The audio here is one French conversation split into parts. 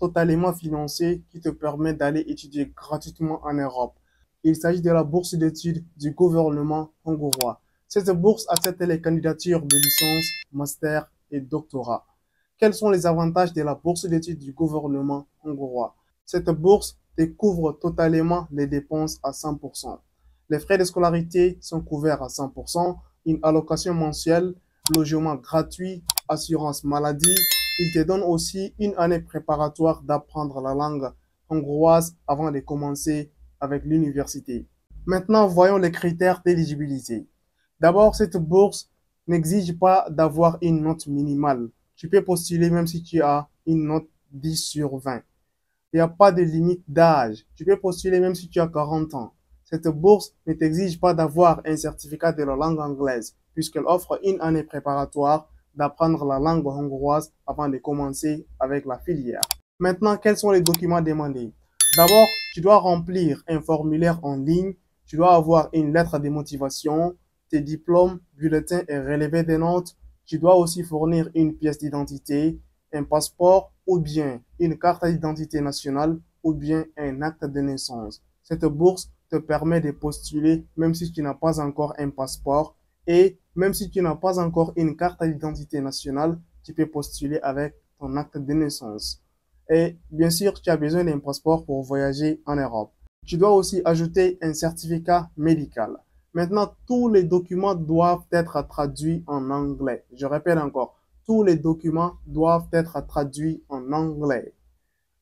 totalement financée qui te permet d'aller étudier gratuitement en Europe. Il s'agit de la bourse d'études du gouvernement hongrois. Cette bourse accepte les candidatures de licence, master et doctorat. Quels sont les avantages de la bourse d'études du gouvernement hongrois? Cette bourse te couvre totalement les dépenses à 100%. Les frais de scolarité sont couverts à 100%, une allocation mensuelle, logement gratuit, assurance maladie. Il te donne aussi une année préparatoire d'apprendre la langue hongroise avant de commencer avec l'université. Maintenant, voyons les critères d'éligibilité. D'abord, cette bourse n'exige pas d'avoir une note minimale. Tu peux postuler même si tu as une note 10 sur 20. Il n'y a pas de limite d'âge. Tu peux postuler même si tu as 40 ans. Cette bourse ne t'exige pas d'avoir un certificat de la langue anglaise, puisqu'elle offre une année préparatoire d'apprendre la langue hongroise avant de commencer avec la filière. Maintenant, quels sont les documents demandés? D'abord, tu dois remplir un formulaire en ligne, tu dois avoir une lettre de motivation, tes diplômes, bulletins et relevés de notes. Tu dois aussi fournir une pièce d'identité, un passeport ou bien une carte d'identité nationale ou bien un acte de naissance. Cette bourse te permet de postuler même si tu n'as pas encore un passeport et même si tu n'as pas encore une carte d'identité nationale, tu peux postuler avec ton acte de naissance. Et bien sûr, tu as besoin d'un passeport pour voyager en Europe. Tu dois aussi ajouter un certificat médical. Maintenant, tous les documents doivent être traduits en anglais. Je répète encore, tous les documents doivent être traduits en anglais.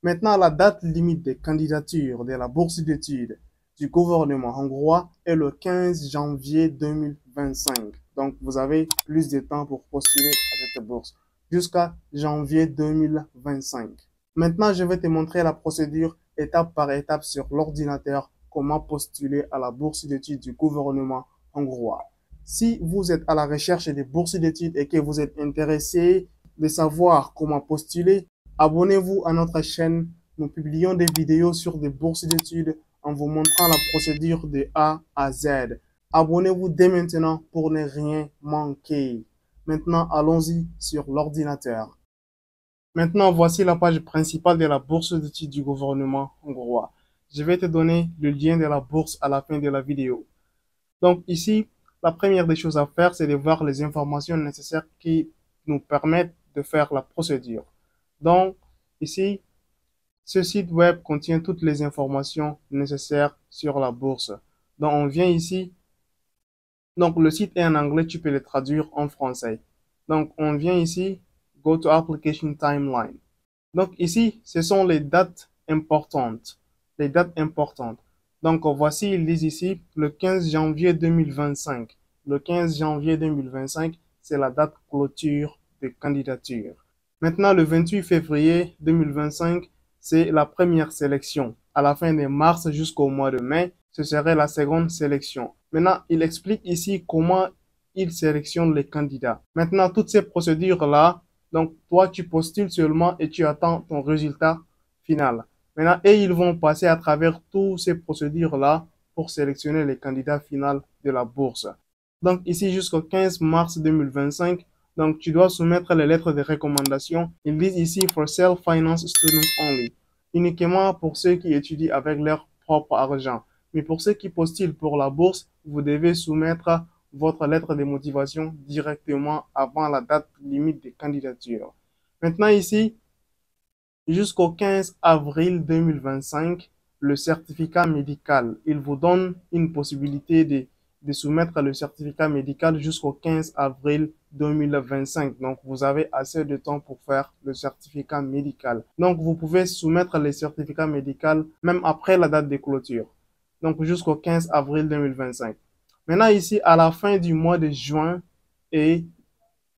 Maintenant, la date limite des candidatures de la bourse d'études du gouvernement hongrois est le 15 janvier 2025. Donc, vous avez plus de temps pour postuler à cette bourse jusqu'à janvier 2025. Maintenant, je vais te montrer la procédure étape par étape sur l'ordinateur, comment postuler à la bourse d'études du gouvernement hongrois. Si vous êtes à la recherche des bourses d'études et que vous êtes intéressé de savoir comment postuler, abonnez-vous à notre chaîne. Nous publions des vidéos sur des bourses d'études en vous montrant la procédure de A à Z. Abonnez-vous dès maintenant pour ne rien manquer. Maintenant, allons-y sur l'ordinateur. Maintenant, voici la page principale de la bourse d'études du gouvernement hongrois. Je vais te donner le lien de la bourse à la fin de la vidéo. Donc ici, la première des choses à faire, c'est de voir les informations nécessaires qui nous permettent de faire la procédure. Donc ici, ce site web contient toutes les informations nécessaires sur la bourse. Donc on vient ici. Donc le site est en anglais, tu peux le traduire en français. Donc on vient ici, Go to Application Timeline. Donc ici, ce sont les dates importantes. Les dates importantes. Donc voici, ils disent ici le 15 janvier 2025. Le 15 janvier 2025, c'est la date clôture de candidature. Maintenant, le 28 février 2025, c'est la première sélection. À la fin de mars jusqu'au mois de mai, ce serait la seconde sélection. Maintenant, il explique ici comment il sélectionne les candidats. Maintenant, toutes ces procédures-là, donc toi, tu postules seulement et tu attends ton résultat final. Maintenant, et ils vont passer à travers toutes ces procédures-là pour sélectionner les candidats finaux de la bourse. Donc ici, jusqu'au 15 mars 2025, donc tu dois soumettre les lettres de recommandation. Ils disent ici for self-finance students only, uniquement pour ceux qui étudient avec leur propre argent. Mais pour ceux qui postulent pour la bourse, vous devez soumettre votre lettre de motivation directement avant la date limite de candidature. Maintenant ici, jusqu'au 15 avril 2025, le certificat médical. Il vous donne une possibilité de soumettre le certificat médical jusqu'au 15 avril 2025. Donc, vous avez assez de temps pour faire le certificat médical. Donc, vous pouvez soumettre le certificat médical même après la date de clôture. Donc, jusqu'au 15 avril 2025. Maintenant, ici, à la fin du mois de juin et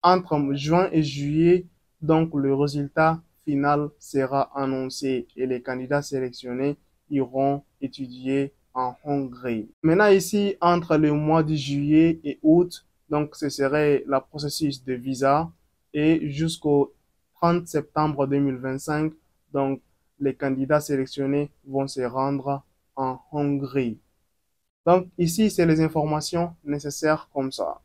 entre juin et juillet, donc le résultat final sera annoncé et les candidats sélectionnés iront étudier en Hongrie. Maintenant ici, entre le mois de juillet et août, donc ce serait le processus de visa et jusqu'au 30 septembre 2025, donc les candidats sélectionnés vont se rendre en Hongrie. Donc ici, c'est les informations nécessaires comme ça.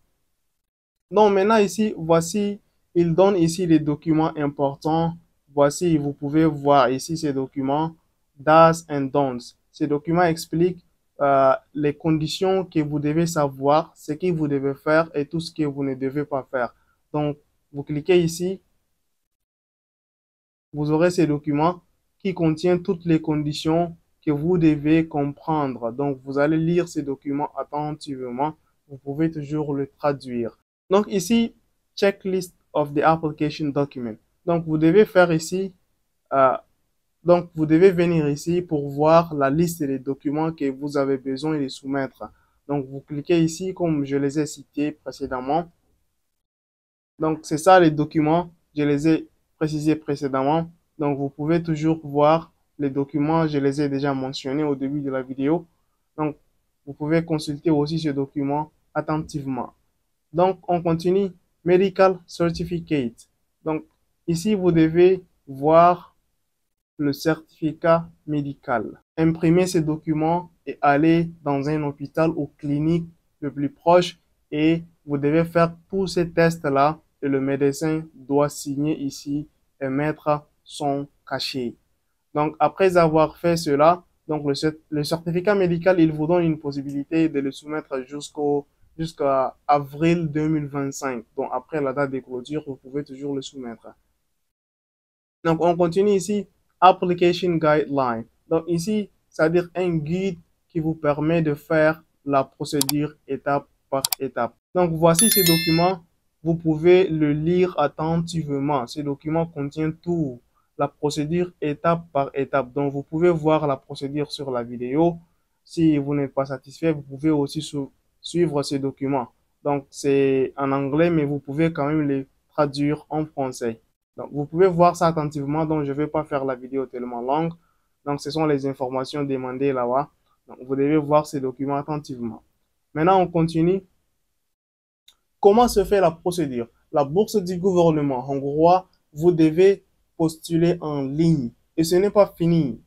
Donc maintenant ici, voici, il donne ici les documents importants voici, vous pouvez voir ici ces documents Do's and Don'ts. Ces documents expliquent les conditions que vous devez savoir, ce que vous devez faire et tout ce que vous ne devez pas faire. Donc, vous cliquez ici, vous aurez ces documents qui contiennent toutes les conditions que vous devez comprendre. Donc, vous allez lire ces documents attentivement. Vous pouvez toujours le traduire. Donc, ici, checklist of the application document. Donc, vous devez faire ici, donc vous devez venir ici pour voir la liste des documents que vous avez besoin de soumettre. Donc, vous cliquez ici comme je les ai cités précédemment. Donc, c'est ça les documents. Je les ai précisés précédemment. Donc, vous pouvez toujours voir les documents. Je les ai déjà mentionnés au début de la vidéo. Donc, vous pouvez consulter aussi ce document attentivement. Donc, on continue. Medical Certificate. Donc, ici, vous devez voir le certificat médical. Imprimez ces documents et aller dans un hôpital ou clinique le plus proche et vous devez faire tous ces tests-là et le médecin doit signer ici et mettre son cachet. Donc, après avoir fait cela, donc le certificat médical, il vous donne une possibilité de le soumettre jusqu'à avril 2025. Donc, après la date de clôture, vous pouvez toujours le soumettre. Donc, on continue ici. Application Guideline. Donc, ici, c'est-à-dire un guide qui vous permet de faire la procédure étape par étape. Donc, voici ce document. Vous pouvez le lire attentivement. Ce document contient tout, la procédure étape par étape. Donc, vous pouvez voir la procédure sur la vidéo. Si vous n'êtes pas satisfait, vous pouvez aussi suivre ce document. Donc, c'est en anglais, mais vous pouvez quand même les traduire en français. Donc, vous pouvez voir ça attentivement. Donc, je ne vais pas faire la vidéo tellement longue. Donc, ce sont les informations demandées là-bas. Donc, vous devez voir ces documents attentivement. Maintenant, on continue. Comment se fait la procédure? La bourse du gouvernement hongrois, vous devez postuler en ligne. Et ce n'est pas fini.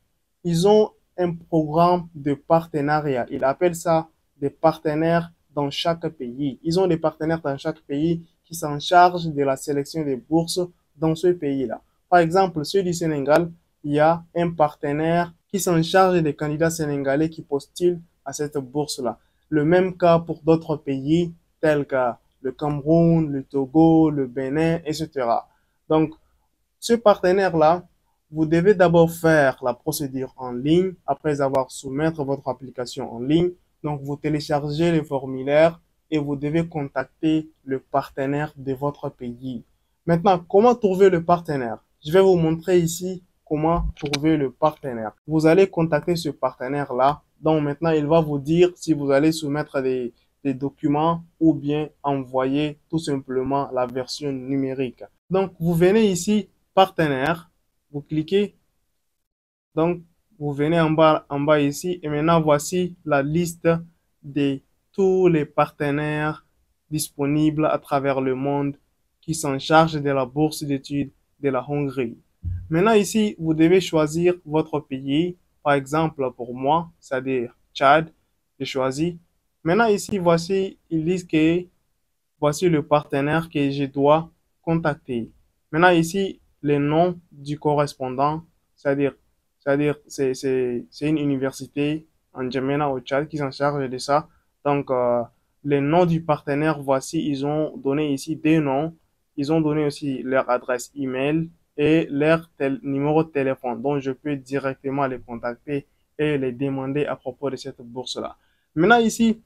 Ils ont un programme de partenariat. Ils appellent ça des partenaires dans chaque pays. Ils ont des partenaires dans chaque pays qui s'en chargent de la sélection des bourses dans ce pays-là. Par exemple, ceux du Sénégal, il y a un partenaire qui s'en charge des candidats sénégalais qui postulent à cette bourse-là. Le même cas pour d'autres pays tels que le Cameroun, le Togo, le Bénin, etc. Donc, ce partenaire-là, vous devez d'abord faire la procédure en ligne après avoir soumettre votre application en ligne. Donc, vous téléchargez le formulaire et vous devez contacter le partenaire de votre pays. Maintenant, comment trouver le partenaire? Je vais vous montrer ici comment trouver le partenaire. Vous allez contacter ce partenaire-là. Donc, maintenant, il va vous dire si vous allez soumettre des documents ou bien envoyer tout simplement la version numérique. Donc, vous venez ici, partenaire, vous cliquez, donc vous venez en bas ici et maintenant voici la liste de tous les partenaires disponibles à travers le monde qui s'en chargent de la bourse d'études de la Hongrie. Maintenant ici, vous devez choisir votre pays. Par exemple, pour moi, c'est-à-dire Tchad, j'ai choisi. Maintenant ici, voici, ils disent que voici le partenaire que je dois contacter. Maintenant ici, le nom du correspondant, c'est-à-dire, c'est une université en N'Djamena au Tchad qui s'en charge de ça. Donc, le nom du partenaire, voici, ils ont donné ici des noms. Ils ont donné aussi leur adresse email et leur numéro de téléphone. Donc, je peux directement les contacter et les demander à propos de cette bourse-là. Maintenant ici,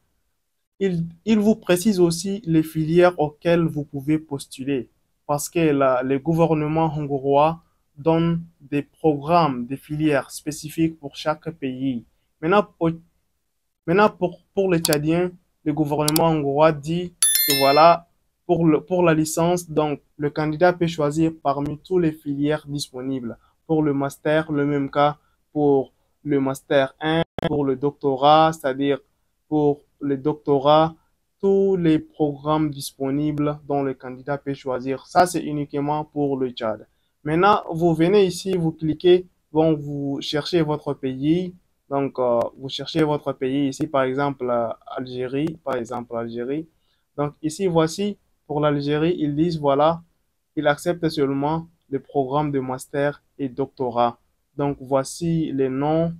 il vous précise aussi les filières auxquelles vous pouvez postuler parce que le gouvernement hongrois donne des programmes, des filières spécifiques pour chaque pays. Maintenant pour les Tchadiens, le gouvernement hongrois dit que voilà, pour la licence, donc le candidat peut choisir parmi toutes les filières disponibles. Pour le master, le même cas pour le master 1, pour le doctorat, c'est-à-dire pour le doctorat, tous les programmes disponibles dont le candidat peut choisir. Ça, c'est uniquement pour le Tchad. Maintenant, vous venez ici, vous cliquez, bon, vous cherchez votre pays. Donc, vous cherchez votre pays ici, par exemple, Algérie, par exemple, Algérie. Donc, ici, voici, pour l'Algérie, ils disent, voilà, ils acceptent seulement les programmes de master et doctorat. Donc, voici les noms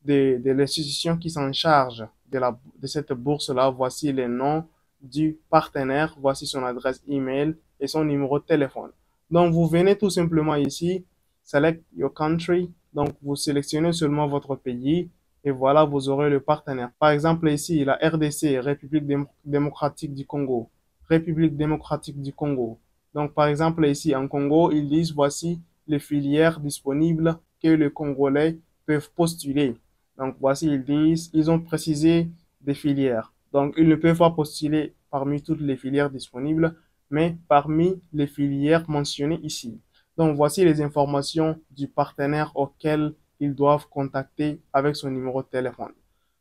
de l'institution qui s'en charge de cette bourse-là. Voici les noms du partenaire. Voici son adresse email et son numéro de téléphone. Donc, vous venez tout simplement ici, select your country. Donc, vous sélectionnez seulement votre pays et voilà, vous aurez le partenaire. Par exemple, ici, la RDC, République démocratique du Congo. République démocratique du Congo. Donc, par exemple, ici, en Congo, ils disent, voici les filières disponibles que les Congolais peuvent postuler. Donc, voici, ils disent, ils ont précisé des filières. Donc, ils ne peuvent pas postuler parmi toutes les filières disponibles, mais parmi les filières mentionnées ici. Donc, voici les informations du partenaire auquel ils doivent contacter avec son numéro de téléphone.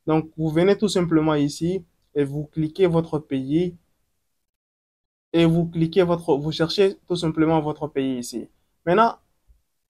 Donc, vous venez tout simplement ici et vous cliquez votre pays et vous cherchez tout simplement votre pays ici. Maintenant,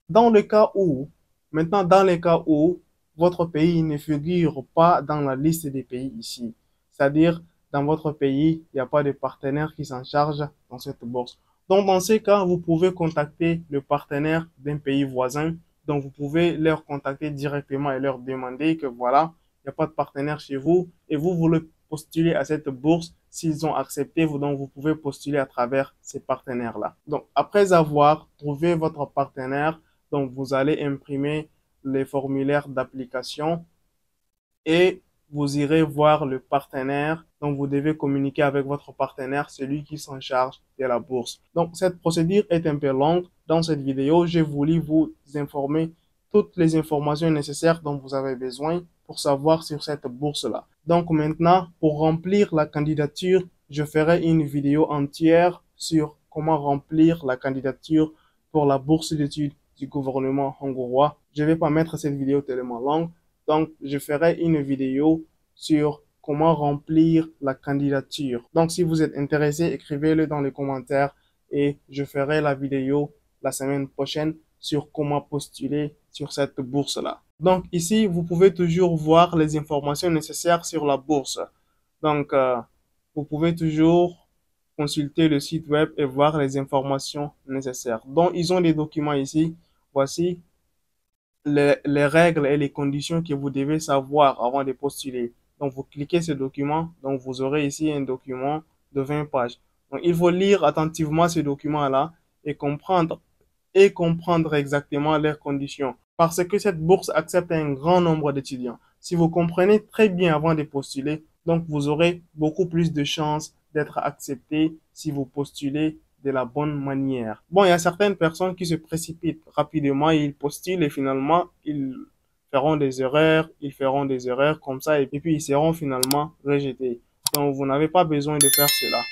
dans le cas où, dans les cas où votre pays ne figure pas dans la liste des pays ici, c'est-à-dire dans votre pays, il n'y a pas de partenaire qui s'en charge dans cette bourse. Donc, dans ces cas, vous pouvez contacter le partenaire d'un pays voisin. Donc, vous pouvez leur contacter directement et leur demander que voilà, il n'y a pas de partenaire chez vous et vous voulez postuler à cette bourse. S'ils ont accepté, donc vous pouvez postuler à travers ces partenaires-là. Donc, après avoir trouvé votre partenaire, donc vous allez imprimer les formulaires d'application et vous irez voir le partenaire. Donc, vous devez communiquer avec votre partenaire, celui qui s'en charge de la bourse. Donc, cette procédure est un peu longue. Dans cette vidéo, j'ai voulu vous informer toutes les informations nécessaires dont vous avez besoin pour savoir sur cette bourse-là. Donc, maintenant, pour remplir la candidature, je ferai une vidéo entière sur comment remplir la candidature pour la bourse d'études du gouvernement hongrois. Je ne vais pas mettre cette vidéo tellement longue. Donc, je ferai une vidéo sur comment remplir la candidature. Donc, si vous êtes intéressé, écrivez-le dans les commentaires et je ferai la vidéo la semaine prochaine sur comment postuler sur cette bourse-là. Donc, ici, vous pouvez toujours voir les informations nécessaires sur la bourse. Donc, vous pouvez toujours consulter le site web et voir les informations nécessaires. Donc, ils ont des documents ici. Voici les règles et les conditions que vous devez savoir avant de postuler. Donc, vous cliquez ce document. Donc, vous aurez ici un document de 20 pages. Donc, il faut lire attentivement ce document-là et comprendre exactement leurs conditions. Parce que cette bourse accepte un grand nombre d'étudiants. Si vous comprenez très bien avant de postuler, donc vous aurez beaucoup plus de chances d'être accepté si vous postulez de la bonne manière. Bon, il y a certaines personnes qui se précipitent rapidement, ils postulent et finalement, ils feront des erreurs comme ça et puis ils seront finalement rejetés. Donc, vous n'avez pas besoin de faire cela.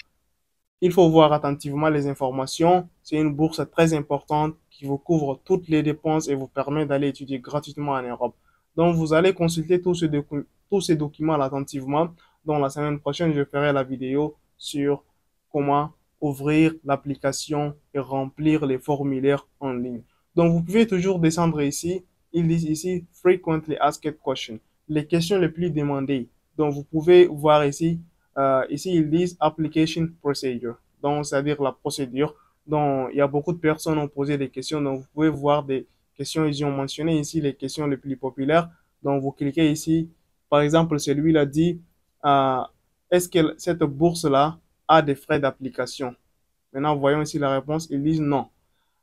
Il faut voir attentivement les informations. C'est une bourse très importante qui vous couvre toutes les dépenses et vous permet d'aller étudier gratuitement en Europe. Donc, vous allez consulter tous ces documents attentivement. Donc, la semaine prochaine, je ferai la vidéo sur comment ouvrir l'application et remplir les formulaires en ligne. Donc, vous pouvez toujours descendre ici. Ils disent ici Frequently Asked Questions, les questions les plus demandées. Donc, vous pouvez voir ici, ici ils disent Application Procedure, donc c'est-à-dire la procédure. Donc, il y a beaucoup de personnes qui ont posé des questions. Donc, vous pouvez voir des questions. Ils ont mentionné ici les questions les plus populaires. Donc, vous cliquez ici. Par exemple, celui-là dit est-ce que cette bourse-là a des frais d'application? Maintenant, voyons ici la réponse. Ils disent non.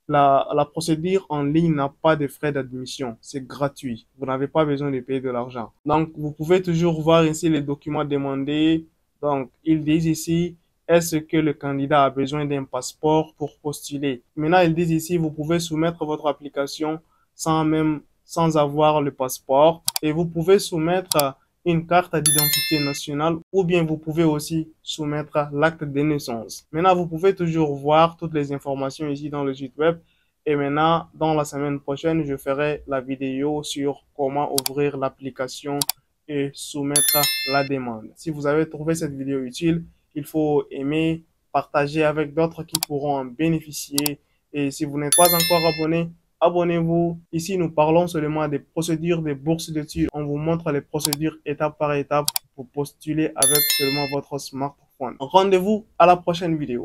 La procédure en ligne n'a pas de frais d'admission. C'est gratuit. Vous n'avez pas besoin de payer de l'argent. Donc, vous pouvez toujours voir ici les documents demandés. Donc, ils disent ici, est-ce que le candidat a besoin d'un passeport pour postuler? Maintenant, ils disent ici, vous pouvez soumettre votre application sans avoir le passeport. Et vous pouvez soumettre une carte d'identité nationale ou bien vous pouvez aussi soumettre l'acte de naissance. Maintenant, vous pouvez toujours voir toutes les informations ici dans le site web. Et maintenant, dans la semaine prochaine, je ferai la vidéo sur comment ouvrir l'application et soumettre la demande. Si vous avez trouvé cette vidéo utile, il faut aimer, partager avec d'autres qui pourront en bénéficier. Et si vous n'êtes pas encore abonné, abonnez-vous. Ici, nous parlons seulement des procédures des bourses d'études. On vous montre les procédures étape par étape pour postuler avec seulement votre smartphone. Rendez-vous à la prochaine vidéo.